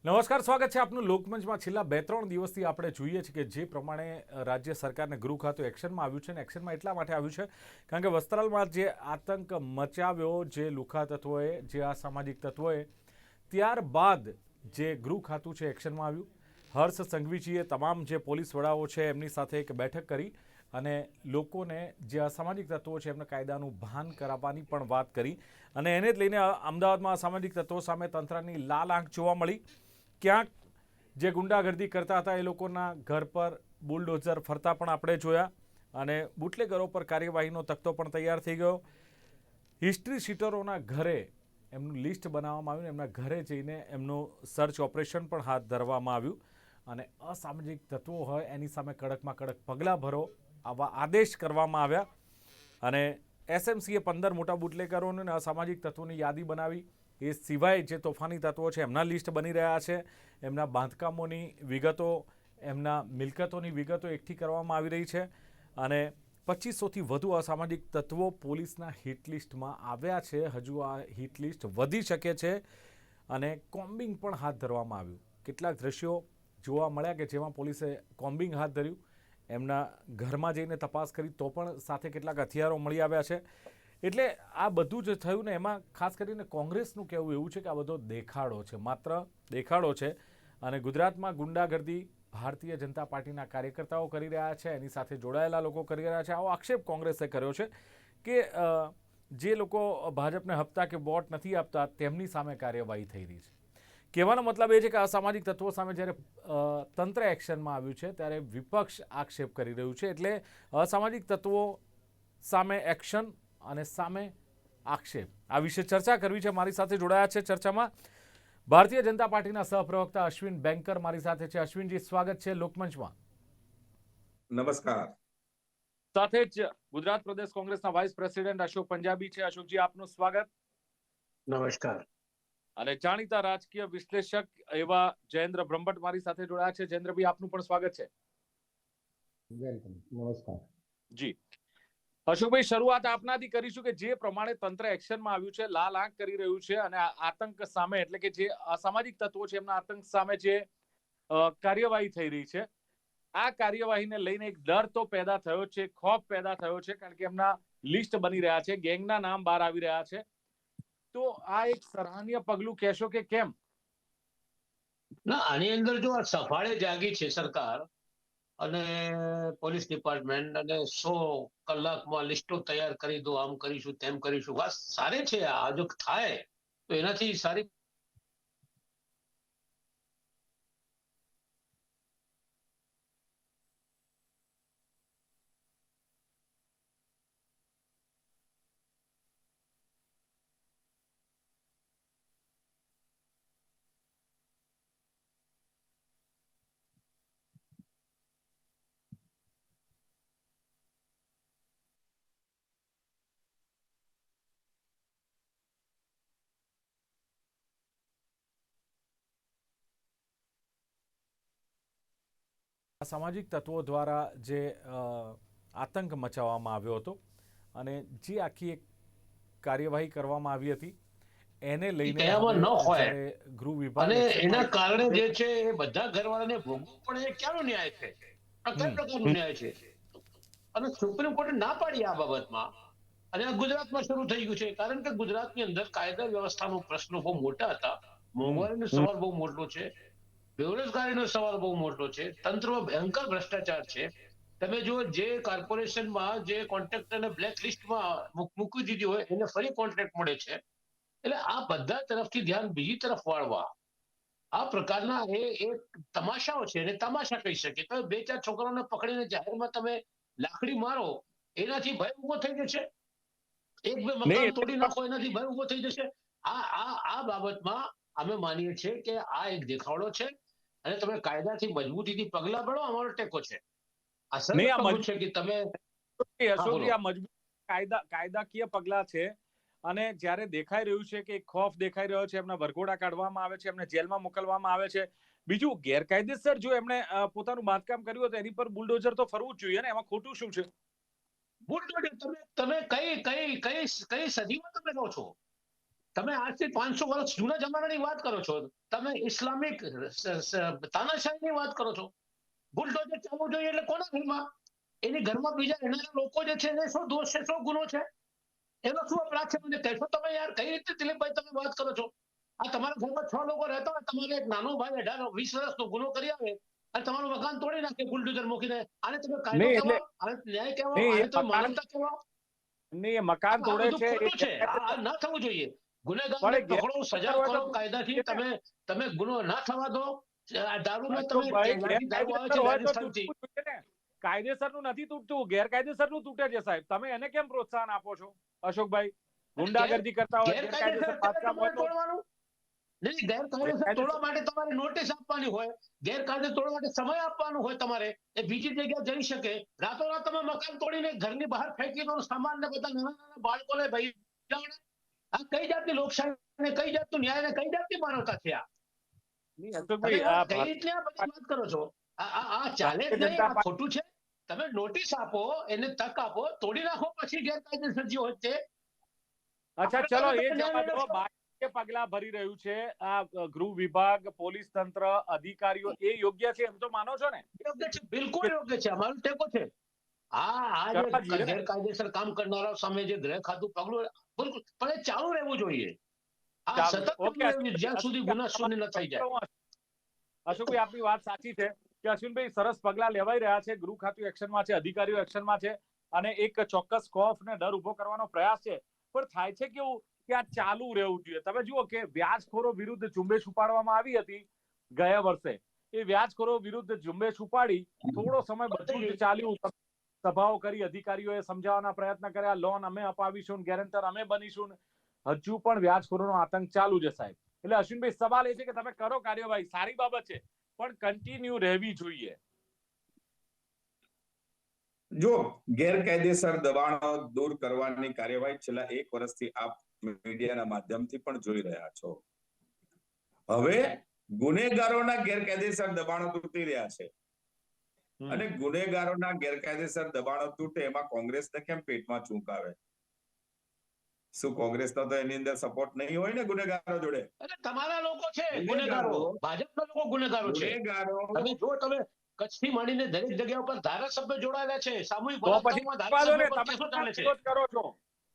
નમસ્કાર, સ્વાગત છે આપનું લોકમંચમાં। છેલ્લા 2-3 દિવસથી આપણે જોઈએ છીએ કે જે પ્રમાણે રાજ્ય સરકારને ગૃહ ખાતું એક્શનમાં આવ્યું છે અને એક્શનમાં એટલા માટે આવ્યું છે કારણ કે વસ્ત્રાલમાં જે આતંક મચાવ્યો જે લુખા તત્વોએ, જે અસામાજિક તત્વોએ, ત્યારબાદ જે ગૃહ ખાતું છે એક્શનમાં આવ્યું। હર્ષ સંઘવીજીએ તમામ જે પોલીસ વડાઓ છે એમની સાથે એક બેઠક કરી અને લોકોને જે અસામાજિક તત્વો છે એમને કાયદાનું ભાન કરાવવાની પણ વાત કરી અને એને જ લઈને અમદાવાદમાં અસામાજિક તત્વો સામે તંત્રની લાલ આંખ જોવા મળી। ક્યાંક જે ગુંડાગર્દી કરતા હતા એ લોકોના ઘર પર બુલડોઝર ફરતા પણ આપણે જોયા અને બુટલેગરો પર કાર્યવાહીનો તખ્તો પણ તૈયાર થઈ ગયો। હિસ્ટ્રી શીટરોના ઘરે એમનું લિસ્ટ બનાવવામાં આવ્યું, એમના ઘરે જઈને એમનું સર્ચ ઓપરેશન પણ હાથ ધરવામાં આવ્યું અને અસામાજિક તત્વો હોય એની સામે કડકમાં કડક પગલાં ભરો આવા આદેશ કરવામાં આવ્યા અને એસએમસીએ 15 મોટા બુટલેગરોને અને અસામાજિક તત્વોની યાદી બનાવી। એ સિવાય જે તોફાની તત્વો છે એમના લિસ્ટ બની રહ્યા છે, એમના બાંધકામોની વિગતો, એમના મિલકતોની વિગતો એકઠી કરવામાં આવી રહી છે અને 2500થી વધુ અસામાજિક તત્વો પોલીસના હિટ લિસ્ટમાં આવ્યા છે। હજુ આ હિટ લિસ્ટ વધી શકે છે અને કોમ્બિંગ પણ હાથ ધરવામાં આવ્યું। કેટલાક દ્રશ્યો જોવા મળ્યા કે જેમાં પોલીસે કોમ્બિંગ હાથ ધર્યું, એમના ઘરમાં જઈને તપાસ કરી તો પણ સાથે કેટલાક હથિયારો મળી આવ્યા છે। એટલે આ બધું જ થયું ને એમાં ખાસ કરીને કોંગ્રેસનું કહેવું એવું છે કે આ બધો દેખાડો છે, માત્ર દેખાડો છે અને ગુજરાતમાં ગુંડાગર્દી ભારતીય જનતા પાર્ટીના કાર્યકર્તાઓ કરી રહ્યા છે, એની સાથે જોડાયેલા લોકો કરી રહ્યા છે। આવો આક્ષેપ કોંગ્રેસે કર્યો છે કે જે લોકો ભાજપને હપ્તા કે વોટ નથી આપતા તેમની સામે કાર્યવાહી થઈ રહી છે। કહેવાનો મતલબ એ છે કે અસામાજિક તત્વો સામે જ્યારે તંત્ર એક્શનમાં આવ્યું છે ત્યારે વિપક્ષ આક્ષેપ કરી રહ્યું છે। એટલે અસામાજિક તત્વો સામે એક્શન અને સામે આક્ષેપ, આ વિશે ચર્ચા કરવી છે। મારી સાથે જોડાયા છે ચર્ચામાં ભારતીય જનતા પાર્ટીના સહપ્રવક્તા અશ્વિન બેંકર મારી સાથે છે। અશ્વિનજી, સ્વાગત છે લોકમંચમાં। નમસ્કાર। સાથે જ ગુજરાત પ્રદેશ કોંગ્રેસના વાઇસ પ્રેસિડેન્ટ અશોક પંજાબી છે। અશોકજી, આપનું સ્વાગત। નમસ્કાર। અને જાણીતા રાજકીય વિશ્લેષક એવા જયેન્દ્ર બ્રહ્મભટ્ટ મારી સાથે જોડાયા છે। જયેન્દ્રભાઈ, આપનું પણ સ્વાગત છે। નમસ્કાર જી અશોકભાઈ, શરૂઆત આપનાથી કરીશું કે જે પ્રમાણે તંત્ર એક્શનમાં આવ્યું છે, લાલ આંખ કરી રહ્યું છે અને આતંક સામે એટલે કે જે અસામાજિક તત્વો છે એમના આતંક સામે જે કાર્યવાહી થઈ રહી છે, આ કાર્યવાહીને લઈને એક ડર તો પેદા થયો છે, ખોફ પેદા થયો છે કારણ કે એમના લિસ્ટ બની રહ્યા છે, ગેંગના નામ બહાર આવી રહ્યા છે। તો આ એક સરાહનીય પગલું કહેશો કે કેમ? ના, આની અંદર જો આ સફાળે જાગી છે સરકાર અને પોલીસ ડિપાર્ટમેન્ટ અને 100 કલાકમાં લિસ્ટો તૈયાર કરી દો, આમ કરીશું તેમ કરીશું, વાત સારી છે। આ જો થાય તો એનાથી સારી સામાજિક તત્વો દ્વારા જે આતંક મચાવવામાં આવ્યો હતો અને જે આખી એક કાર્યવાહી કરવામાં આવી હતી એને લઈને હવે કયામાં ન હોય જ્યારે ગૃહ વિભાગ અને એક્શનમાં એના કારણે આવ્યું જે છે એ બધા ઘરવાળાને ભોગવવું પડે, એ ક્યાંનો ન્યાય છે? આ કયા હમ પ્રકારનો ન્યાય છે? અને સુપ્રીમ કોર્ટે ના પાડી આ બાબતમાં અને આ ગુજરાતમાં શરૂ થઈ ગયું છે કારણ કે ગુજરાતની અંદર કાયદા વ્યવસ્થાનો પ્રશ્નો બહુ મોટા હતા। હમ મોંઘવારીનો સવાલ બહુ મોટો છે, બેરોજગારીનો સવાલ બહુ મોટો છે, તંત્રમાં ભયંકર ભ્રષ્ટાચાર છે। તમે જો જે કોર્પોરેશનમાં જે કોન્ટ્રાક્ટરને બ્લેક લિસ્ટમાં મૂકી દીધી હોય એને ફરી કોન્ટ્રાક્ટ મળે છે। એટલે આ બધા તરફથી ધ્યાન બીજી તરફ વાળવા આ પ્રકારના એ એક તમાશાઓ છે અને તમાશા કહી શકીએ। તમે 2-4 છોકરાઓને પકડીને જાહેરમાં તમે લાકડી મારો, એનાથી ભય ઉભો થઈ જશે? 1-2 નહીં મકાન એટલે તોડી નાખો, એનાથી ભય ઉભો થઈ જશે? આ બાબતમાં અમે માનીએ છીએ કે આ એક દેખાડો છે અને તમે કાયદાથી મજબૂતીથી પગલા ભરો, અમારો ટેકો છે। આ સરળ નહીં આ પગલું મજબૂત છે કે તમે હા બોલો। અશોકજી, આ મજબૂત કાયદાકીય પગલા છે અને જ્યારે દેખાઈ રહ્યું છે કે ખોફ દેખાઈ રહ્યો છે, એમના વરઘોડા કાઢવામાં આવે છે, એમને જેલમાં મોકલવામાં આવે છે। બીજું, ગેરકાયદેસર જો એમણે પોતાનું બાંધકામ કર્યું હોય તો એની પર બુલડોઝર તો ફરવું જ જોઈએ ને, એમાં ખોટું શું છે? બુલડોઝર તમે કઈ સદીમાં તમે રહો છો? તમે આજથી 500 વર્ષ જૂના જમાનાની વાત કરો છો. તમે ઇસ્લામિક તાનાશાહીની વાત કરો છો. બુલડોઝર ચાલવું જોઈએ એટલે કોના ઘરમાં? એની ઘરમાં બીજા રહેનારા લોકો જે છે એને શું દોષ છે, શું ગુનો છે? એનો શું અપરાધ છે? મને કહેશો તમે યાર, કઈ રીતે દિલીપભાઈ તમે વાત કરો છો? આ તમારા ઘરમાં 6 લોકો રહેતા હોય, તમારે એક નાનો ભાઈ 18-20 વર્ષનો ગુનો કરી આવે અને તમારું મકાન તોડી નાખે બુલડોઝર મૂકીને, આને તમે કાયદો નહીં કહેવો, એટલે આને ન્યાય કહેવો, નહીં, આને એ તમે મકાન માનવતા કહેવો? નહીં, એ મકાન આ તોડે બધું છે ખોટું છે. આ ગેરકાયદેસર ના થવું જોઈએ. ગુનેગારને પણ પકડો, સજા હોય કરો તો કાયદાથી. તૂટે ને. તમે ગુનો ના થવા દો. આ દારૂને તમે અશોકભાઈ, ત્યાંથી દારૂ આવે છે ગેરકાયદેસર હોય તો રાજસ્થાનથી. તૂટવું જોઈએ ને. કાયદેસરનું નથી તૂટતું, ગેરકાયદેસરનું તૂટે છે સાહેબ. તમે એને કેમ પ્રોત્સાહન આપો છો અશોકભાઈ? ગુંડાગર્દી કરતા હોય, ગેરકાયદેસર ગેરકાયદેસર ત્યારે બાંધકામ હોય તમારે તો તોડવાનું. નહીં, ગેરકાયદેસર ગેરકાયદેસર તોડવા માટે તમારે નોટિસ આપવાની હોય. ગેરકાયદેસર તોડવા માટે સમય આપવાનો હોય તમારે. એ બીજી જગ્યાએ જઈ શકે. રાતોરાત તમે મકાન તોડીને ઘરની બહાર ફેંકી દો, સામાન ને બધા નાના નાના બાળકોને ભાઈ, આ કઈ જાતની લોકશાહી ને કઈ જાતનું ન્યાય ને કઈ જાતની માનવતા છે? આ નહીં, તમે અશોકભાઈ, યાર કઈ રીતની આ બધી વાત કરો છો? આ ચાલે જ ભારતીય નહીં. જનતા આ ખોટું છે. તમે નોટિસ આપો, એને તક આપો, તોડી નાખો પછી ગેરકાયદેસર જે હોય તે. અચ્છા, આપણે ચલો તમે એ ન્યાય જવા દો. મેળવશો. બાકી પગલા ભરી રહ્યું છે આ ગૃહ વિભાગ, પોલીસ તંત્ર, અધિકારીઓ, એ યોગ્ય છે એમ તો માનો છો ને? યોગ્ય છે, બિલકુલ યોગ્ય છે. અમારો ટેકો છે. આ કરવા જે જોઈએ ને. ગેરકાયદેસર કામ કરનારા સામે જે ગ્રહ ખાતું પગલું, બિલકુલ પણ એ ચાલુ રહેવું જોઈએ. આ ચાલો, સતત ઓકે, ચાલુ રહેવું જોઈએ, જ્યાં સુધી ગુના શૂન્ય ન થઈ જાય. અશોકભાઈ, આપની વાત સાચી છે કે અશ્વિનભાઈ સરસ પગલા લેવાઈ રહ્યા છે. ગૃહ ખાતું એક્શનમાં છે, અધિકારીઓ એક્શનમાં છે અને એક ચોક્કસ ખોફ ને ડર ઉભો કરવાનો પ્રયાસ છે. પણ થાય છે કેવું કે આ ચાલુ રહેવું જોઈએ. તમે જુઓ કે વ્યાજખોરો વિરુદ્ધ ઝુંબેશ ઉપાડવામાં આવી હતી ગયા વર્ષે. એ વ્યાજખોરો વિરુદ્ધ ઝુંબેશ ઉપાડી થોડો સમય બધું જ ચાલ્યું. સભાઓ કરી, અધિકારીઓએ સમજાવવાના પ્રયત્ન કર્યા, લોન અમે અપાવીશું, ગેરંટર અમે બનીશું. હજુ પણ વ્યાજખોરોનો આતંક ચાલુ છે સાહેબ. એટલે અશ્વિનભાઈ, સવાલ એ છે કે તમે કરો કાર્યવાહી, સારી બાબત છે, પણ કન્ટિન્યુ રહેવી જોઈએ. જો ગેરકાયદેસર દબાણો દૂર કરવાની કાર્યવાહી છેલ્લા 1 વર્ષથી આપ મીડિયાના માધ્યમથી પણ જોઈ રહ્યા છો. હવે ગુનેગારોના ગેરકાયદેસર દબાણો તૂટી રહ્યા છે અને ગુનેગારોના ગેરકાયદેસર દબાણો તૂટે એમાં કોંગ્રેસને કેમ પેટમાં ચૂંકાવે? શું કોંગ્રેસનો તો એની અંદર સપોર્ટ નહીં હોય ને ગુનેગારો જોડે? એટલે તમારા લોકો છે ગુનેગારો, ભાજપના લોકો ગુનેગારો છે. ગુનેગારો તમે જો તમે કચ્છથી માંડીને દરેક જગ્યા ઉપર ધારાસભ્ય જોડાયેલા છે. સામૂહિક તો પછી બળાત્કારમાં તૂટવા દો ને. ધારાસભ્ય પર તમે કેસો શું કામ ચાલે છે. વિરોધ કરો છો?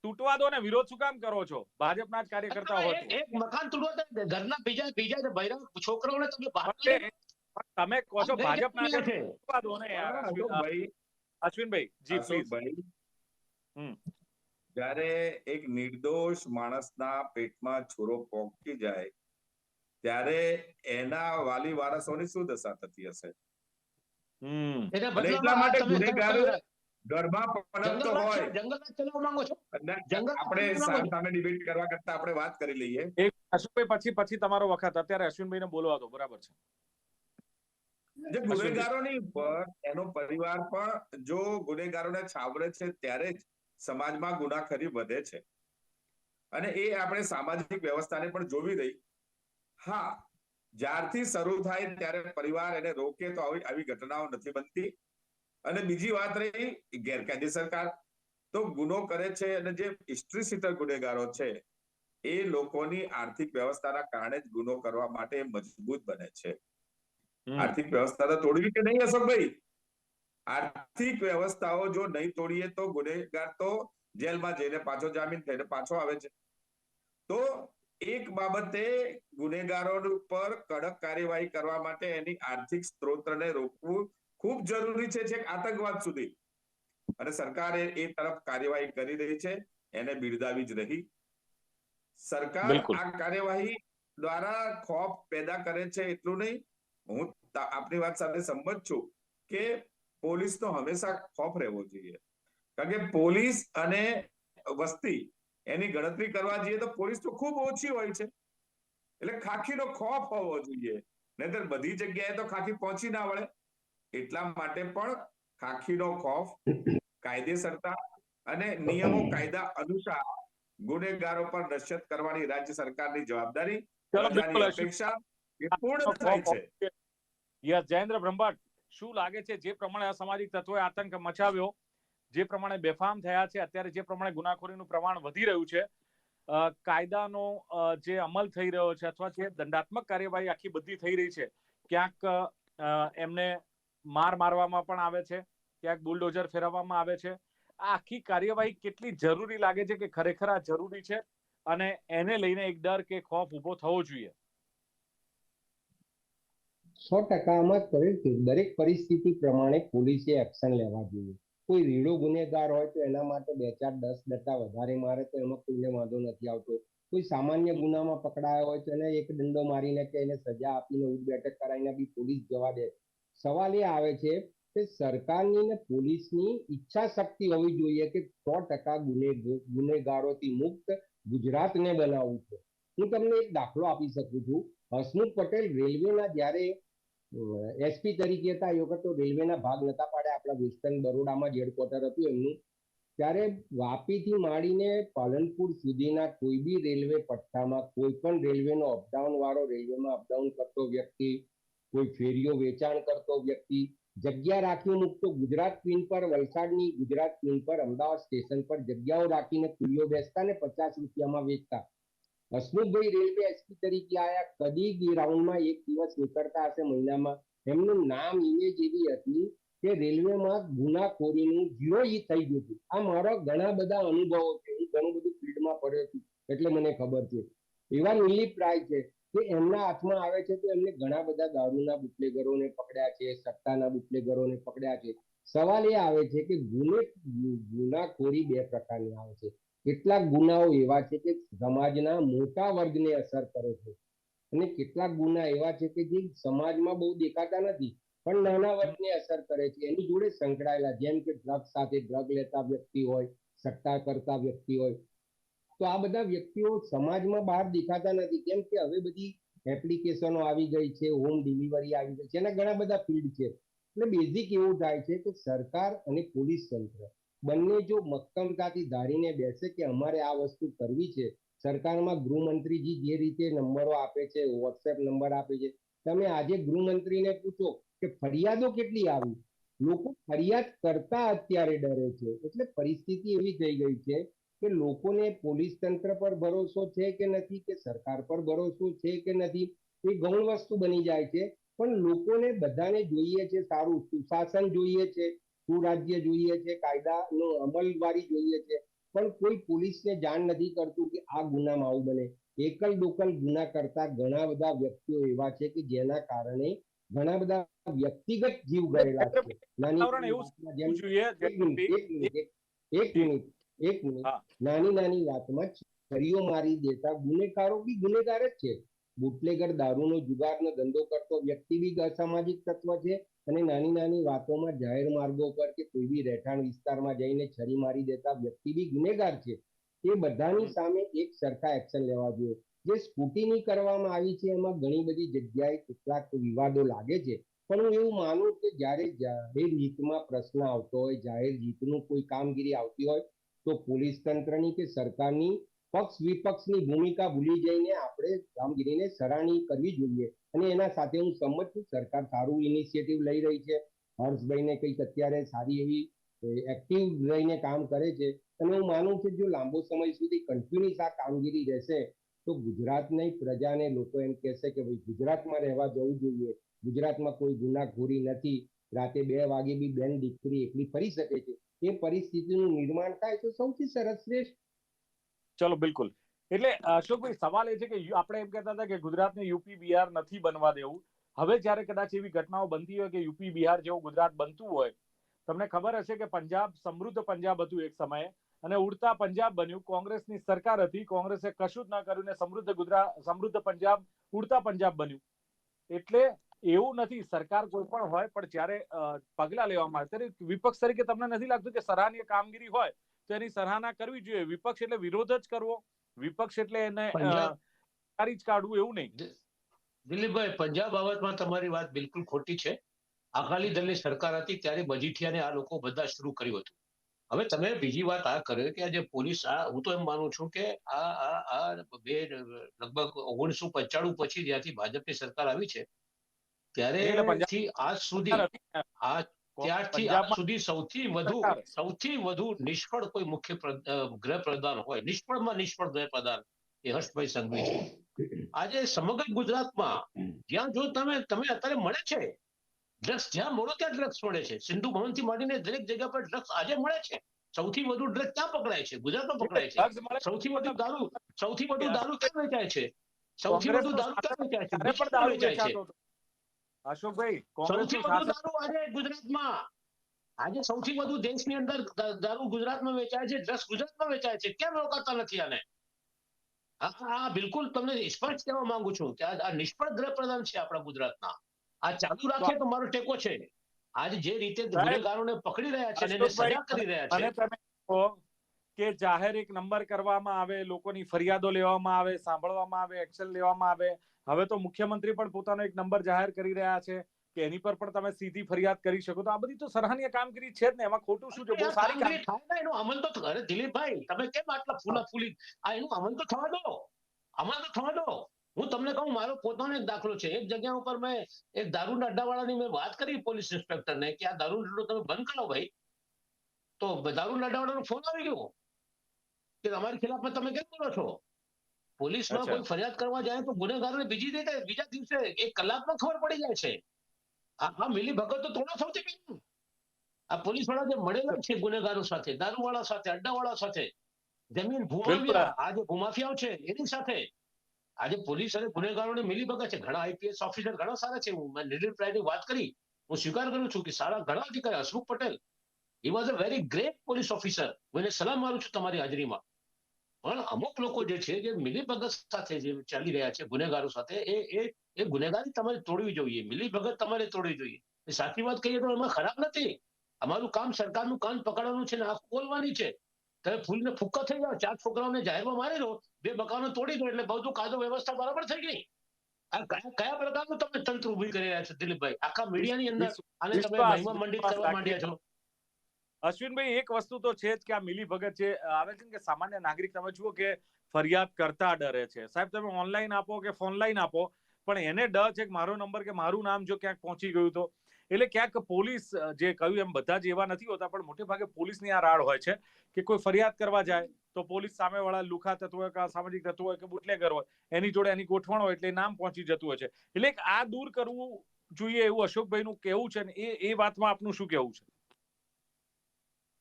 તૂટવા દો ને, વિરોધ શું કામ કરો છો? ભાજપના જ કાર્યકર્તા હોય તો. એક મકાન તૂટવા તો ઘરના બીજા બૈરા છોકરાઓને તમે બહાર પણ કાઢી તમે કહો છો આ ભાજપના ગેરકાયદેસર છે. તૂટવા દો ને યાર. અશોકભાઈ, અશ્વિનભાઈ જી પ્લીઝ. અશોકભાઈ, જ્યારે એક નિર્દોષ માણસના પેટમાં છોરો પોકી જાય ત્યારે એના વાલી વારસોની શું દશા થતી હશે? એના અને એટલા બદલામાં માટે તમે ગુનેગાર ઘરમાં પનપતો હોય. જંગલરાજ ચલાવવા માંગો છો? આપણે સામે ડિબેટ કરવા કરતા આપણે વાત કરી લઈએ. અશ્વિનભાઈ પછી તમારો વખત. અત્યારે અશ્વિનભાઈને બોલવા દો. બરાબર છે. જે ગુનેગારોની ઉપર એનો પરિવાર પણ જો ગુનેગારોને છાવરે છે ત્યારે જ સમાજમાં ગુનાખોરી વધે છે અને એ આપણે સામાજિક વ્યવસ્થાને પણ જોવી રહી. હા, જ્યારથી શરૂ થાય ત્યારે પરિવાર એને રોકે તો આવી ઘટનાઓ નથી બનતી. અને બીજી વાત રહી ગેરકાયદેસર તો ગુનો કરે છે અને જે હિસ્ટ્રી સીટર ગુનેગારો છે એ લોકોની આર્થિક વ્યવસ્થાના કારણે જ ગુનો કરવા માટે મજબૂત બને છે. આર્થિક વ્યવસ્થા તો તોડવી કે નહીં અશોકભાઈ? આર્થિક વ્યવસ્થાઓ જો નહીં તોડીએ તો ગુનેગાર તો જેલમાં જઈને પાછો જામીન થઈને પાછો આવે છે. તો એક બાબતે ગુનેગારો પર કડક કાર્યવાહી કરવા માટે એની આર્થિક સ્ત્રોતને રોકવું ખૂબ જરૂરી છે, છેક આતંકવાદ સુધી. અને સરકારે એ તરફ કાર્યવાહી કરી રહી છે, એને બિરદાવી જ રહી. સરકાર આ કાર્યવાહી દ્વારા ખોફ પેદા કરે છે એટલું નહીં. હું આપની વાત સાથે સંમત છું કે પોલીસનો હંમેશા ખોફ રહેવો જોઈએ. કારણ કે પોલીસ અને વસ્તી એની ગણતરી કરવા જઈએ તો પોલીસ તો ખૂબ ઓછી હોય છે. એટલે ખાખીનો ખોફ હોવો જોઈએ, નહીતર બધી જગ્યાએ તો ખાખી પહોંચી ના વળે. એટલા માટે પણ ખાખીનો ખોફ, કાયદેસરતા અને નિયમો કાયદા અનુસાર ગુનેગારો પર દસ્તક કરવાની રાજ્ય સરકારની જવાબદારી, પ્રજાની અપેક્ષા એ પૂર્ણ થાય છે. યસ, જયેન્દ્ર બ્રહ્મભટ્ટ, શું લાગે છે જે પ્રમાણે અસામાજિક તત્વોએ આતંક મચાવ્યો, જે પ્રમાણે બેફામ થયા છે, અત્યારે જે પ્રમાણે ગુનાખોરીનું પ્રમાણ વધી રહ્યું છે, કાયદાનો જે અમલ થઈ રહ્યો છે અથવા જે દંડાત્મક કાર્યવાહી આખી બધી થઈ રહી છે, ક્યાંક એમને મારવામાં પણ આવે છે, ક્યાંક બુલડોઝર ફેરવવામાં આવે છે. આ આખી કાર્યવાહી કેટલી જરૂરી લાગે છે કે ખરેખર આ જરૂરી છે અને એને લઈને એક ડર કે ખોફ ઉભો થવો જોઈએ? 100% આમાં કરેલ છે. દરેક પરિસ્થિતિ પ્રમાણે પોલીસે એક્શન લેવા જોઈએ. કોઈ રીડો ગુનેગાર હોય તો એના માટે 2 4 10 ડટ્ટા વધારે મારે તો એમાં કોઈને વાંધો નથી આવતો. કોઈ સામાન્ય ગુનામાં પકડાયો હોય તો એને એક દંડો મારીને કે એને સજા આપીને ઉઠ-બેઠક કરાવીને બી પોલીસ જવા દે. સવાલ એ આવે છે કે સરકારની ને પોલીસની ઈચ્છા શક્તિ હોવી જોઈએ કે 100% ગુનેગારોથી મુક્ત ગુજરાતને બનાવવું છે. હું તમને એક દાખલો આપી શકું છું. હસમુખ પટેલ રેલવેના જ્યારે એસપી તરીકે હતા એ વખત તો રેલવેના ભાગ નતા પાડ્યા. આપણા વેસ્ટર્ન બરોડામાં જ હેડક્વાર્ટર હતું એમનું. ત્યારે વાપીથી માંડીને પાલનપુર સુધીના કોઈ બી રેલવે પટ્ટામાં કોઈ પણ રેલવેનો અપડાઉન વાળો, રેલવેમાં અપડાઉન કરતો વ્યક્તિ, કોઈ ફેરીઓ વેચાણ કરતો વ્યક્તિ જગ્યા રાખી મૂકતો. ગુજરાત ક્વીન પર, વલસાડની ગુજરાત ક્વીન પર, અમદાવાદ સ્ટેશન પર જગ્યાઓ રાખીને કુલીઓ બેસતા ને 50 રૂપિયામાં વેચતા. હસમુખભાઈ રેલવે એસપી તરીકે આયા, કદી રાઉન્ડમાં એક દિવસ નીકળતા હશે મહિનામાં. એમનું નામ ઇમેજ એવી હતી કે રેલવેમાં ગુનાખોરીનું ઝીરો થઈ ગયું હતું. આ મારા ઘણા બધા અનુભવો છે. હું ઘણું બધું ફિલ્ડમાં પડ્યો છું એટલે મને ખબર છે. એવા નિલીપ રાય છે કે એમના હાથમાં આવે છે તો એમને ઘણા બધા દારૂના બુટલેગરોને પકડ્યા છે, સટ્ટાના બુટલેગરોને પકડ્યા છે. સવાલ એ આવે છે કે ગુનાખોરી 2 પ્રકારની આવે છે. કેટલાક ગુનાઓ એવા છે કે સમાજના મોટા વર્ગને અસર કરે છે અને કેટલાક ગુના એવા છે કે જે સમાજમાં બહુ દેખાતા નથી પણ નાના વર્ગને અસર કરે છે. એની જોડે સંકળાયેલા, જેમ કે ડ્રગ સાથે ડ્રગ લેતા વ્યક્તિ હોય, સટ્ટા કરતા વ્યક્તિ હોય, તો આ બધા વ્યક્તિઓ સમાજમાં બહાર દેખાતા નથી. કેમ કે હવે બધી એપ્લિકેશનો આવી ગઈ છે, હોમ ડિલિવરી આવી ગઈ છે, એના ઘણા બધા ફિલ્ડ છે. એટલે બેઝિક એવું થાય છે કે સરકાર અને પોલીસ તંત્ર બંને જો મક્કમતાથી ધારીને બેસે કે અમારે આ વસ્તુ કરવી છે. સરકારમાં ગૃહમંત્રીજી જે રીતે નંબરો આપે છે, વોટ્સએપ નંબર આપે છે, તમે આજે ગૃહમંત્રીને પૂછો કે ફરિયાદો કેટલી આવી, લોકો ફરિયાદ કરતા અત્યારે ડરે છે. એટલે પરિસ્થિતિ એવી થઈ ગઈ છે કે લોકોને પોલીસ તંત્ર પર ભરોસો છે કે નથી, કે સરકાર પર ભરોસો છે કે નથી, એ ગૌણ વસ્તુ બની જાય છે. પણ લોકોને બધાને જોઈએ છે સારું સુશાસન જોઈએ છે, સુરાજ્ય જોઈએ છે, કાયદાનો અમલવારી જોઈએ છે. પણ કોઈ પોલીસને જાણ નથી કરતું કે આ ગુનામાં આવું બને. એકલ દોકલ ગુના કરતા ઘણા બધા વ્યક્તિઓ એવા છે કે જેના કારણે ઘણા બધા વ્યક્તિગત જીવ ગયેલા છે. નાની વાતાવરણ એવું વાતમાં જેમ જોઈએ એક મિનિટ હા. નાની નાની વાતમાં છરીઓ મારી દેતા ગુનેગારો બી ગુનેગાર જ છે. બુટલેગર, દારૂનો જુગારનો ધંધો કરતો વ્યક્તિ બી અસામાજિક તત્વ છે અને નાની નાની વાતોમાં જાહેર માર્ગો પર કે કોઈ બી રહેઠાણ વિસ્તારમાં જઈને છરી મારી દેતા વ્યક્તિ બી ગુનેગાર છે. એ બધાની સામે એક સરખા એક્શન લેવા જોઈએ. જે સ્કૂટીની કરવામાં આવી છે એમાં ઘણી બધી જગ્યાએ કેટલાક વિવાદો લાગે છે. પણ હું એવું માનું કે જ્યારે જાહેર હિતમાં પ્રશ્ન આવતો હોય, જાહેર હિતનું કોઈ કામગીરી આવતી હોય તો પોલીસ તંત્રની કે સરકારની પક્ષ વિપક્ષની ભૂમિકા ભૂલી જઈને આપણે કામગીરીને સરાહનીય કરવી જોઈએ. અને એના સાથે હું સંમત છું, સરકાર સારું ઇનિશિયેટિવ લઈ રહી છે. હર્ષભાઈને કંઈક અત્યારે સારી એવી એક્ટિવ રહીને કામ કરે છે અને હું માનું છું જો લાંબો સમય સુધી કન્ટિન્યુઅસ આ કામગીરી રહેશે તો ગુજરાતની પ્રજાને લોકો એમ કહેશે કે ભાઈ ગુજરાતમાં રહેવા જવું જોઈએ, ગુજરાતમાં કોઈ ગુનાખોરી નથી, રાતે 2 વાગે બી બેન દીકરી એકલી ફરી શકે છે. એ પરિસ્થિતિનું નિર્માણ થાય તો સૌથી સરસ શ્રેષ્ઠ. ચલો, બિલકુલ. એટલે અશોકભાઈ, સવાલ એ છે કે આપણે એમ કહેતા હતા કે ગુજરાતને યુપી બિહાર નથી બનવા દેવું. હવે જ્યારે કદાચ એવી ઘટનાઓ બનતી હોય કે યુપી બિહાર જેવું ગુજરાત બનતું હોય, તમને ખબર હશે કે પંજાબ સમૃદ્ધ પંજાબ હતું એક સમયે અને ઉડતા પંજાબ બન્યું. કોંગ્રેસની સરકાર હતી, કોંગ્રેસે કશું જ ન કર્યું ને સમૃદ્ધ પંજાબ ઉડતા પંજાબ બન્યું. એટલે એવું નથી, સરકાર કોઈ પણ હોય પણ જ્યારે પગલા લેવામાં આવે ત્યારે વિપક્ષ તરીકે તમને નથી લાગતું કે સરાહનીય કામગીરી હોય તો એની સરાહના કરવી જોઈએ? વિપક્ષ એટલે વિરોધ જ કરવો, વિપક્ષ એટલે એને કાઢી જ કાઢવું એવું નહીં. દિલીપભાઈ, પંજાબ બાબતમાં તમારી વાત બિલકુલ ખોટી છે. અકાલી દળની સરકાર હતી ત્યારે મજીઠિયાને આ લોકો બધા શરૂ કર્યું હતું. હવે તમે બીજી વાત આ કર્યો કે આ જે પોલીસ, હું તો એમ માનું છું કે લગભગ 1995 પછી જ્યાંથી ભાજપની સરકાર આવી છે ત્યારેથી આજ સુધી ત્યારથી આજ પંજાબમાં સુધી સૌથી વધુ નિષ્ફળ કોઈ મુખ્ય ગૃહ પ્રધાન હોય, નિષ્ફળમાં નિષ્ફળ ગૃહ પ્રધાન એ હર્ષભાઈ સંઘવી છે. આજે સમગ્ર ગુજરાતમાં જ્યાં જો તમે અત્યારે મળે છે ડ્રગ્સ, જ્યાં મળો ત્યાં ડ્રગ્સ મળે છે. સિંધુ ભવન થી માંડીને દરેક જગ્યા પર ડ્રગ્સ આજે મળે છે. સૌથી વધુ ડ્રગ્સ ક્યાં પકડાય છે? ગુજરાતમાં પકડાય છે. drugs મળે સૌથી વધુ દારૂ ક્યાં વેચાય છે? સૌથી વધુ કોંગ્રેસનું દારૂ ક્યાં વેચાય છે? ત્યારે પણ ગુજરાતમાં દારૂ વેચાય છે. વેચાતો હતો. અશોકભાઈ, સૌથી કોંગ્રેસનું વધુ શાસન દારૂ આજે ગુજરાતમાં, આજે સૌથી વધુ દેશની અંદર દારૂ ગુજરાતમાં વેચાય છે, ડ્રગ્સ ગુજરાતમાં વેચાય છે. કેમ રોકાતા નથી આને? બિલકુલ તમને સ્પષ્ટ કહેવા માંગુ છું કે આ નિષ્ફળ ગૃહ પ્રધાન છે આપણા ગુજરાતના. આ ચાલુ રાખે તો મારો ટેકો છે. આજે જે રીતે ગુનેગારોને પકડી રહ્યા છે અને એને સજા કરી રહ્યા છે. અને તમે કહો કે જાહેર એક નંબર કરવામાં આવે, લોકોની ફરિયાદો લેવામાં આવે, સાંભળવામાં આવે, એક્શન લેવામાં આવે. હવે તો મુખ્યમંત્રી પણ પોતાનો એક નંબર જાહેર કરી રહ્યા છે કે એની પર પણ તમે સીધી ફરિયાદ કરી શકો. તો આ બધી તો સરાહનીય કામગીરી છે જ ને, એમાં ખોટું શું છે? બહુ સારી કામગીરી થાય ને, એનું અમલ તો અરે દિલીપભાઈ, તમે કેમ આટલા ફૂલાફૂલી એનું અમલ તો થવા દો, અમલ તો થવા દો. હું તમને કહું, મારો પોતાનો એક દાખલો છે. એક જગ્યા ઉપર મેં એક દારૂના અડ્ડાવાળાની મેં વાત કરી પોલીસ ઇન્સ્પેક્ટરને કે આ દારૂનો અડ્ડો તમે બંધ કરો ભાઈ. તો દારૂના અડ્ડાવાળાનો ફોન આવી ગયો કે તમારી ખિલાફમાં તમે કેમ કરો છો? પોલીસમાં કોઈ ફરિયાદ કરવા જાય તો ગુનેગારોને બીજા દિવસે 1 કલાકમાં ખબર પડી જાય છે. આ મિલી ભગત તો થોડો સૌથી પહેલા આ પોલીસ વાળા જે મળેલા છે ગુનેગારો સાથે, દારૂવાળા સાથે, અડ્ડાવાળા સાથે, જમીન ભૂમાવ્યા, આ જે ભૂમાફિયાઓ છે એની સાથે આજે પોલીસ અને ગુનેગારોને મિલી ભગત છે. ઘણા આઈપીએસ ઓફિસર ઘણા સારા છે. હું નિર્દિલ પ્રાયની વાત કરી, હું સ્વીકાર કરું છું કે સારા ઘણા અધિકારી. Hasmukh Patel, he was a very great police officer. હું એને સલામ મારું છું તમારી હાજરીમાં. પણ અમુક લોકો જે છે જે મિલી ભગત સાથે જે ચાલી રહ્યા છે ગુનેગારો સાથે, એ ગુનેગારી તમારે તોડવી જોઈએ. મિલી ભગત તમારે તોડવી જોઈએ. સાચી વાત કહીએ તો એમાં ખરાબ નથી. અમારું કામ સરકારનું કાન પકડવાનું છે ને આંખ ખોલવાની છે. તમે ફૂલને ફૂક્કા થઈ જાઓ, 4 છોકરાઓને જાહેરમાં મારી દો, 2 મકાનો તોડી દો એટલે બધું કાયદો વ્યવસ્થા બરાબર થઈ ગઈ. આ કયા પ્રકારનું તમે તંત્ર ઉભી કરી રહ્યા છો દિલીપભાઈ? આખા મીડિયાની અંદર આને તમે મહિમા મંડિત કરવા માંડ્યા છો. અશ્વિનભાઈ, એક વસ્તુ તો છે જ કે આ મિલી ભગત જે આવે છે કે સામાન્ય નાગરિક તમે જુઓ કે ફરિયાદ કરતા ડરે છે. સાહેબ, તમે ઓનલાઈન આપો કે ફોનલાઈન આપો, પણ એને ડર છે કે મારો નંબર કે મારું નામ જો ક્યાંક પહોંચી ગયું તો. એટલે ક્યાંક પોલીસ, જે કહ્યું એમ બધા જ એવા નથી હોતા, પણ મોટે ભાગે પોલીસની આ રાડ હોય છે કે કોઈ ફરિયાદ કરવા જાય તો પોલીસ સામેવાળા લુખા તત્વ હોય કે સામાજિક તત્વ હોય કે બુટલેગર હોય, એની જોડે એની ગોઠવણ હોય એટલે નામ પહોંચી જતું હોય છે. એટલે આ દૂર કરવું જોઈએ એવું અશોકભાઈનું કહેવું છે ને એ વાતમાં આપનું શું કહેવું છે?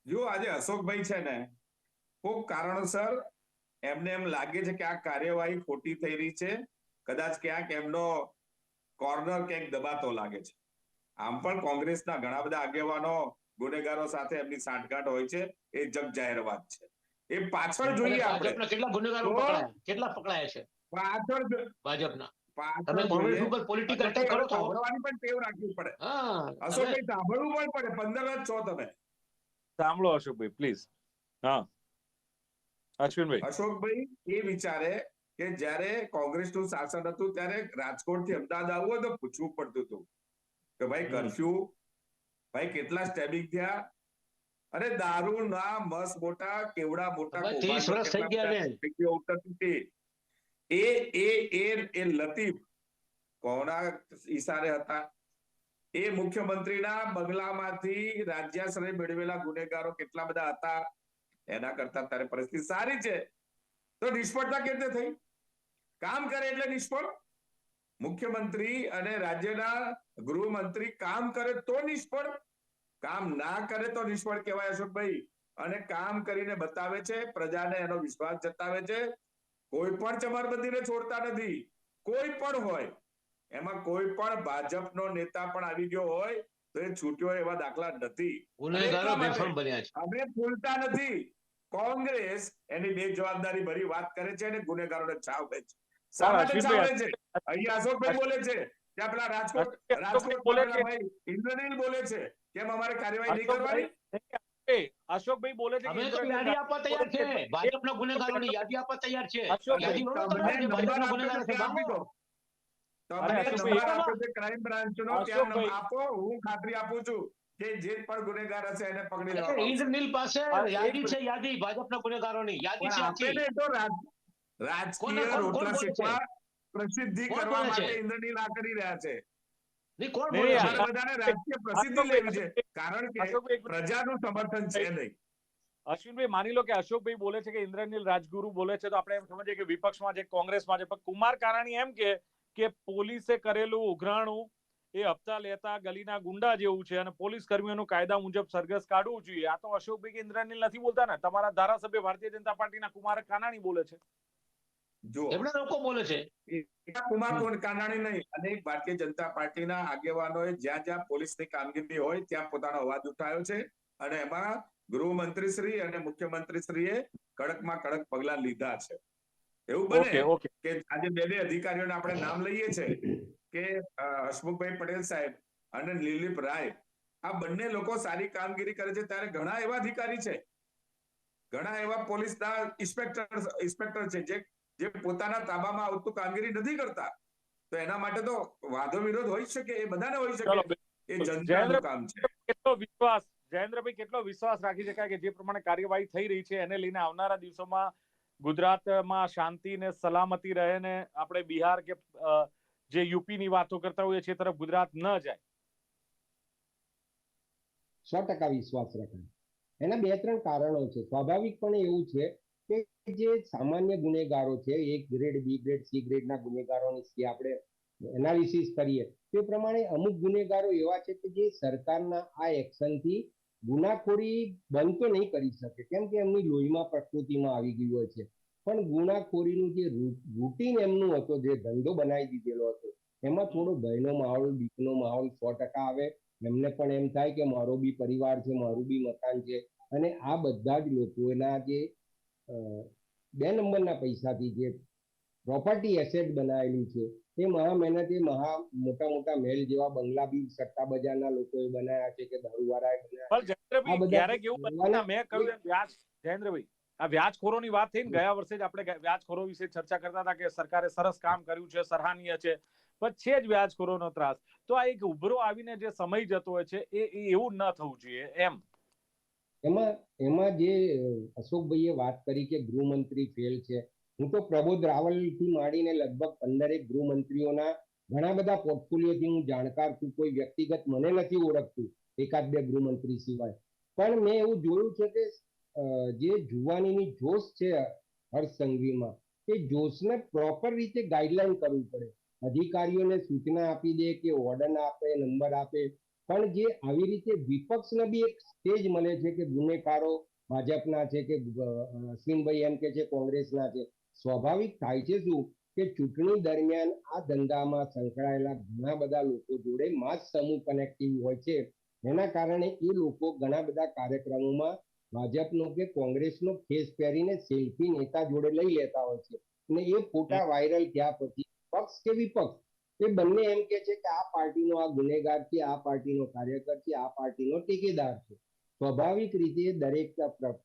જો આજે અશોકભાઈ છે ને, કોઈક કારણોસર એમને એમ લાગે છે કે આ કાર્યવાહી ખોટી થઈ રહી છે. કદાચ ક્યાંક એમનો કોર્નર ક્યાંક દબાતો લાગે છે. આમ પણ કોંગ્રેસના ઘણા બધા આગેવાનો ગુનેગારો સાથે એમની સાંઠગાંઠ હોય છે, એ જગ જાહેર વાત છે. એ પાછળ જોઈએ આપણે કેટલા ગુનેગારો પકડાયા, કેટલા પકડાયા છે પાછળ ભાજપના? તમે પાછળ કોંગ્રેસ જોઈએ. ઉપર પોલિટિકલ અટેક કરો તો સાંભળવાની પણ ટેવ રાખવી પડે. હા, અશોકભાઈ, સાંભળવું પણ પડે. 15 જ છો તમે. સાંભળો અશોકભાઈ પ્લીઝ. હા અશ્વિનભાઈ. અશોકભાઈ એ વિચારે કે જ્યારે કોંગ્રેસનું શાસન હતું ત્યારે રાજકોટથી અમદાવાદ આવવું હોય તો પૂછવું પડતું હતું કે ભાઈ કરફ્યુ, ભાઈ કેટલા સ્ટેબિંગ થયા, અરે દારૂના મસ મોટા કેવડા મોટા 30 વર્ષ થઈ ગયા ને. એ લતીફ કોના ઈશારે હતા? એ મુખ્યમંત્રીના બંગલામાંથી રાજ્યાશ્રય મેળવેલા ગુનેગારો કેટલા બધા હતા? એના કરતા તારે પરિસ્થિતિ સારી છે તો નિષ્ફળતા કેવી રીતે થઈ? કામ કરે એટલે નિષ્ફળ? મુખ્યમંત્રી અને રાજ્યના ગૃહમંત્રી કામ કરે તો નિષ્ફળ, કામ ના કરે તો નિષ્ફળ કહેવાય અશોકભાઈ. અને કામ કરીને બતાવે છે, પ્રજાને એનો વિશ્વાસ જતાવે છે. કોઈ પણ ચમરબંધીને છોડતા નથી, કોઈ પણ હોય. એમાં કોઈ પણ ભાજપનો નેતા પણ આવી ગયો હોય તો એ છૂટ્યો એવા દાખલા નથી. ગુનેગારો બેફામ બન્યા છે. અમે ભૂલતા નથી. કોંગ્રેસ એની બેજવાબદારી ભરી વાત કરે છે અને ગુનેગારોને છાવરે છે. શા માટે છાવરે છે? અહીંયા અશોકભાઈ બોલે છે, ત્યાં પેલા રાજકોટ ભાઈ ઇન્દ્રનીલ બોલે છે કેમ અમારે કાર્યવાહી નહીં કરવાની? અશોકભાઈ બોલે છે અમે તો યાદી આપવા તૈયાર છે, ભાજપના ગુનેગારોની યાદી આપવા તૈયાર છે. યાદી લો તમે, જે ભાજપના ગુનેગારો છે માંગો. તમને નંબર આપો છે ક્રાઇમ બ્રાન્ચનો, ત્યાં આપો. હું ખાતરી આપું છું કે જે પણ ગુનેગાર હશે એને પકડી લેવામાં આવશે. ઇન્દ્રનીલ પાસે યાદી છે, યાદી ભાજપના ગુનેગારોની યાદી છે આખી. રાજકીય રોટલા શેકવા, પ્રસિદ્ધિ કરવા માટે ઇન્દ્રનીલ આ કરી રહ્યા છે. નહીં, કોણ નહીં, બોલે છે? તમારે બધાને રાજકીય પ્રસિદ્ધિ લેવી છે, કારણ કે અશોકભાઈ, પ્રજાનું સમર્થન છે નહીં. અશ્વિનભાઈ, માની લો કે અશોકભાઈ બોલે છે કે ઇન્દ્રનીલ રાજગુરુ બોલે છે, તો આપણે એમ સમજીએ કે વિપક્ષમાં છે, કોંગ્રેસમાં છે, પણ કુમાર કાનાણી એમ કે પોલીસે કરેલું ઉઘરાણું એ હપ્તા લેતા ગલીના ગુંડા જેવું છે અને પોલીસ કર્મીઓનું કાયદા મુજબ સરઘસ કાઢવું જોઈએ. આ તો અશોકભાઈ કે ઇન્દ્રનીલ નથી બોલતા ને, તમારા ધારાસભ્ય ભારતીય જનતા પાર્ટીના કુમાર કાનાણી બોલે છે. જો એમના લોકો બોલે છે. કુમાર કાનાણી નહીં, અનેક ભારતીય જનતા પાર્ટીના આગેવાનોએ જ્યાં જ્યાં પોલીસની કામગીરી હોય ત્યાં પોતાનો અવાજ ઉઠાવ્યો છે, અને એમાં ગૃહમંત્રીશ્રી અને મુખ્યમંત્રીશ્રીએ કડકમાં કડક પગલા લીધા છે. એવું બને ઓકે કે આજે બે અધિકારીઓને આપણે નામ લઈએ છે કે હસમુખભાઈ પટેલ સાહેબ અને લીલીપ રાય, આ બંને લોકો સારી કામગીરી કરે છે, ત્યારે ઘણા એવા અધિકારી છે, ઘણા એવા પોલીસના ઇન્સ્પેક્ટર છે જે પોતાના તાબામાં આવતું કામગીરી નથી કરતા. તો એના માટે તો વાદો વિરોધ હોઈ શકે, એ બધાને હોઈ શકે, એ જનતાનું કામ છે. કેટલો વિશ્વાસ, જયેન્દ્રભાઈ, કેટલો વિશ્વાસ રાખી શકાય કે જે પ્રમાણે કાર્યવાહી થઈ રહી છે એને લઈને આવનારા દિવસોમાં ગુજરાતમાં શાંતિ ને સલામતી રહે ને આપણે બિહાર કે જે યુપીની વાતો કરતા હોઈએ છીએ તરફ ગુજરાત ન જાય? 100% વિશ્વાસ રખાય. એના 2-3 કારણો છે. સ્વાભાવિકપણે એવું છે કે જે સામાન્ય ગુનેગારો છે, A grade, B grade, C ગ્રેડના ગુનેગારોની જે આપણે એનાલિસિસ કરીએ તે પ્રમાણે અમુક ગુનેગારો એવા છે કે જે સરકારના આ એક્શનથી ગુનાખોરી બંધ તો નહીં કરી શકે, કેમ કે એમની લોહીમાં પ્રકૃતિમાં આવી ગયું હોય છે, પણ ગુનાખોરીનું જે રૂટીન એમનું હતો, જે ધંધો બનાવી દીધેલો હતો, એમાં થોડો ભયનો માહોલ, બીકનો માહોલ 100% આવે. એમને પણ એમ થાય કે મારો બી પરિવાર છે, મારું બી મકાન છે, અને આ બધા જ લોકોના જે 2 નંબરના પૈસાથી જે પ્રોપર્ટી એસેટ બનાવેલી છે, એ મહા મહેનતે મોટા મહેલ જેવા બંગલા બી સટ્ટા બજારના લોકોએ બનાવ્યા છે કે દારૂવાળાએ બનાવ્યા. પણ જયેન્દ્રભાઈ, ક્યારેક એવું બને ને, મેં કહ્યું એમ વ્યાજ, જયેન્દ્રભાઈ, આ વ્યાજખોરોની વાત થઈ ને, ગયા વર્ષે જ આપણે વ્યાજખોરો વિશે ચર્ચા કરતા હતા કે સરકારે સરસ કામ કર્યું છે, સરાહનીય છે, પણ છે જ વ્યાજખોરોનો ત્રાસ. તો આ એક ઉભરો આવીને જે સમય જતો હોય છે એ એવું ન થવું જોઈએ એમ. એમાં જે અશોકભાઈએ વાત કરી કે ગૃહમંત્રી ફેલ છે, હું તો પ્રબોધ રાવલથી માંડીને લગભગ 15 ગૃહમંત્રીઓના ઘણા બધા પોર્ટફોલિયોથી હું જાણકાર છું. કોઈ વ્યક્તિગત મને નથી ઓળખતું, 1-2 ગૃહમંત્રી સિવાય, પણ મેં એવું જોયું છે કે જે જુવાનીની જોશ છે હર્ષ સંઘવીમાં, એ જોશને પ્રોપર રીતે ગાઈડલાઈન કરવી પડે. અધિકારીઓને સૂચના આપી દે કે ઓર્ડર આપે, નંબર આપે, પણ જે આવી રીતે વિપક્ષને બી એક સ્ટેજ મળે છે કે ગુનેગારો ભાજપના છે કે અશ્વિનભાઈ એમ કે છે કોંગ્રેસના છે. સ્વાભાવિક થાય છે શું કે ચૂંટણી દરમિયાન આ ધંધામાં સંકળાયેલા ઘણા બધા લોકો જોડે માસ સમૂહ કનેક્ટિવ હોય છે. એના કારણે એ લોકો ઘણા બધા કાર્યક્રમોમાં ભાજપનો કે કોંગ્રેસનો ખેસ પહેરીને સેલ્ફી નેતા જોડે લઈ લેતા હોય છે, અને એ ફોટા વાયરલ થયા પછી પક્ષ કે વિપક્ષ એ બંને એમ કે છે કે આ પાર્ટીનો આ ગુનેગાર છે, આ પાર્ટીનો કાર્યકર છે, આ પાર્ટીનો ટેકેદાર છે. સ્વાભાવિક રીતે દરેક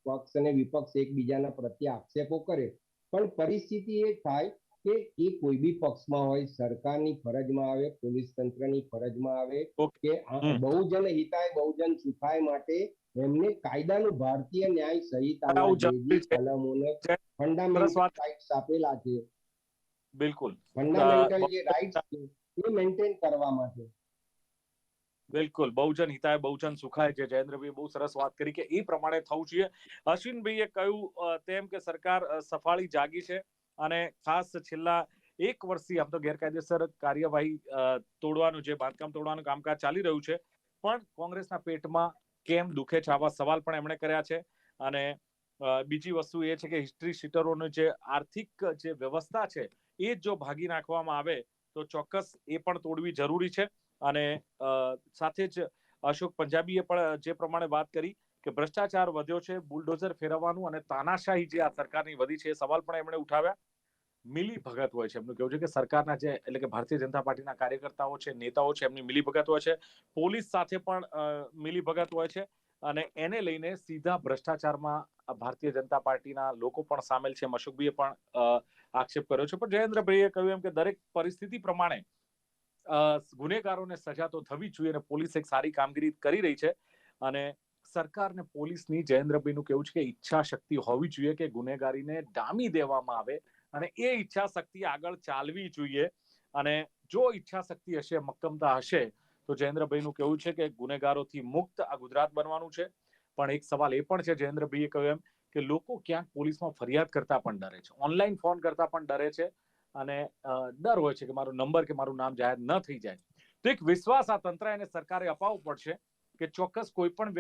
પક્ષ અને વિપક્ષ એકબીજાના પ્રત્યે આક્ષેપો કરે, પણ પરિસ્થિતિ એ થાય કે એ કોઈ બી પક્ષમાં હોય, સરકારની ફરજમાં આવે, પોલીસ તંત્રની ફરજમાં આવે કે બહુજન હિતાય બહુજન સુખાય માટે એમને કાયદાનું, ભારતીય ન્યાય સંહિતાના જે કલમોને ફંડામેન્ટલ રાઇટ્સ આપેલા છે, બિલકુલ ફંડામેન્ટલ જે રાઇટ્સ છે એ મેન્ટેન કરવા માટે. બિલકુલ, બહુજન હિતાય બહુજન સુખાય છે. જયેન્દ્રભાઈએ બહુ સરસ વાત કરી કે એ પ્રમાણે થવું જોઈએ. અશ્વિનભાઈએ કહ્યું તેમ કે સરકાર સફાળી જાગી છે અને ખાસ છેલ્લા 1 વર્ષથી આમ તો ગેરકાયદેસર કાર્યવાહી તોડવાનું, જે બાંધકામ તોડવાનું કામકાજ ચાલી રહ્યું છે, પણ કોંગ્રેસના પેટમાં કેમ દુખે છે, આવા સવાલ પણ એમણે કર્યા છે. અને બીજી વસ્તુ એ છે કે હિસ્ટ્રી શીટરોની જે આર્થિક જે વ્યવસ્થા છે એ જો ભાગી નાખવામાં આવે તો ચોક્કસ એ પણ તોડવી જરૂરી છે. અને સાથે જ અશોક પંજાબીએ પણ જે પ્રમાણે વાત કરી કે ભ્રષ્ટાચાર વધ્યો છે, બુલડોઝર ફેરવવાનું અને તાનાશાહી જે આ સરકારની વધી છે, એ સવાલ પણ એમણે ઉઠાવ્યા. મિલી ભગત હોય છે, એમનું કહેવું છે કે સરકારના જે એટલે કે ભારતીય જનતા પાર્ટીના કાર્યકર્તાઓ છે, નેતાઓ છે, એમની મિલી ભગત હોય છે, પોલીસ સાથે પણ મિલી ભગત હોય છે, અને એને લઈને સીધા ભ્રષ્ટાચારમાં ભારતીય જનતા પાર્ટીના લોકો પણ સામેલ છે. અશોકભાઈએ પણ આક્ષેપ કર્યો છે. પણ જયેન્દ્રભાઈએ કહ્યું એમ કે દરેક પરિસ્થિતિ પ્રમાણે ગુનેગારોને સજા તો થવી જોઈએ, અને પોલીસ એક સારી કામગીરી કરી રહી છે. અને સરકાર ને પોલીસની, જયેન્દ્રભાઈનું કેવું છે કે ઈચ્છા શક્તિ હોવી જોઈએ કે ગુનેગારીને ડામી દેવામાં આવે, અને એ ઈચ્છા શક્તિ આગળ ચાલવી જોઈએ. અને જો ઈચ્છા શક્તિ હશે, મક્કમતા હશે, તો જયેન્દ્રભાઈનું કહેવું છે કે ગુનેગારોથી મુક્ત આ ગુજરાત બનવાનું છે. પણ એક સવાલ એ પણ છે, જયેન્દ્રભાઈએ કહ્યું એમ કે લોકો ક્યાંક પોલીસમાં ફરિયાદ કરતા પણ ડરે છે, ઓનલાઈન ફોન કરતા પણ ડરે છે, અને ડર હોય છે કે મારો નંબર કે મારું નામ જાહેર ન થઈ જાય. તો એક વિશ્વાસ આ તંત્ર અને સરકારે અપાવવો પડશે કે ચોક્કસ કોઈ પણ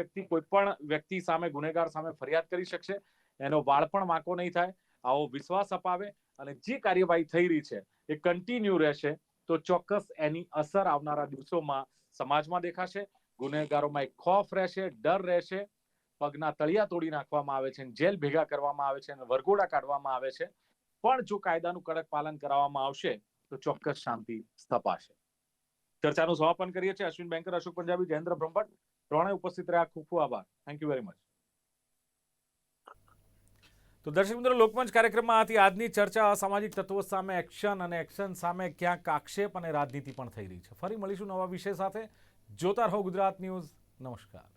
વ્યક્તિ સામે, ગુનેગાર સામે ફરિયાદ કરી શકશે, એનો વાળ પણ વાંકો નહીં થાય. આવો વિશ્વાસ અપાવે અને જે કાર્યવાહી થઈ રહી છે એ કન્ટિન્યુ રહેશે તો ચોક્કસ એની અસર આવનારા દિવસોમાં સમાજમાં દેખાશે. ગુનેગારોમાં એક ખોફ રહેશે, ડર રહેશે, પગના તળિયા તોડી નાખવામાં આવે છે, જેલ ભેગા કરવામાં આવે છે અને વરઘોડા કાઢવામાં આવે છે. પણ જો કાયદાનું કડક પાલન કરાવવામાં આવશે તો ચોક્કસ શાંતિ સ્થપાશે. ચર્ચાનું સમાપન કરીએ છીએ. અશ્વિન બેંકર, અશોક પંજાબી, જયેન્દ્ર બ્રહ્મભટ્ટ ત્રણેય ઉપસ્થિત રહ્યા. ખૂબ ખૂબ આભાર. Thank you very much. તો દર્શક મિત્રો, લોકમંચ કાર્યક્રમમાં હતી આજની ચર્ચા. અસામાજિક તત્વો સામે એક્શન અને એક્શન સામે ક્યાંક આક્ષેપ અને રાજનીતિ પણ થઈ રહી છે. ફરી મળીશું નવા વિષય સાથે. જોતા રહો ગુજરાત ન્યૂઝ. નમસ્કાર.